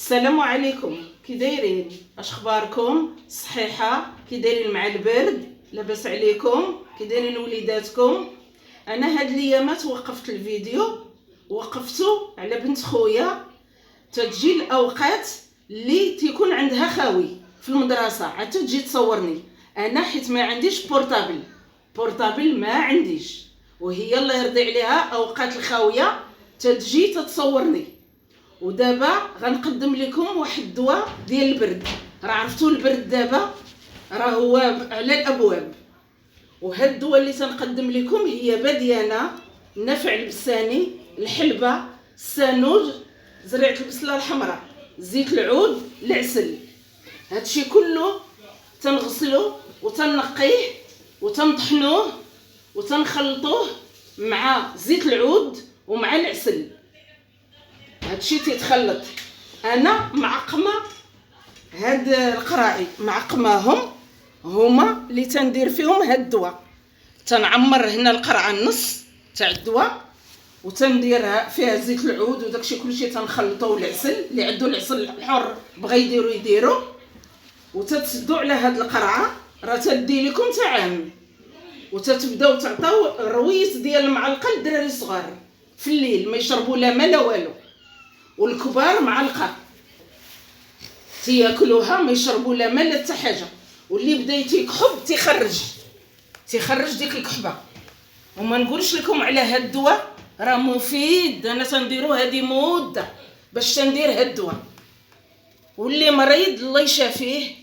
السلام عليكم، كي دايرين؟ اش اخباركم؟ صحيحه؟ كي دايرين مع البرد؟ لاباس عليكم؟ كي دايرين وليداتكم؟ انا هاد الايامات وقفت الفيديو، وقفتو على بنت خويا تجي الاوقات اللي تيكون عندها خاوي في المدرسه عاد تجي تصورني انا، حيت ما عنديش بورطابل ما عنديش، وهي الله يرضي عليها اوقات الخاويه تجي تتصورني. ودابا غنقدم لكم واحد الدواء ديال البرد. راه عرفتوا البرد دابا راه هو على الابواب، وهاد الدواء اللي تنقدم لكم هي بديانه، النفع البساني، الحلبه، السانوج، زريعه البصله الحمراء، زيت العود، العسل. هادشي كله تنغسلوه وتنقيه وتنطحنوه وتنخلطوه مع زيت العود ومع العسل. هادشي تيتخلط. انا معقمه هاد القراعي، معقماهم هما اللي تندير فيهم هاد الدواء. تنعمر هنا القرعه النص تاع الدواء وتنديرها فيها زيت العود وداكشي كلشي، تنخلطوه العسل اللي عنده العسل الحر بغا يديرو وتتسدوا على هاد القرعه. راه تدي لكم عام، وتتبداو تعطيو رويس ديال المعلقه للدراري الصغار في الليل، ما يشربوا لا ما لا والو، والكبار معلقه تياكلوها ما يشربوا لا ما لا حتى حاجه. واللي بدا تيكحب تيخرج ديك الكحبه. وما نقولش لكم على هاد الدواء راه مفيد، انا تنديرو هذه مده باش تندير هاد الدواء. واللي مريض الله يشافيه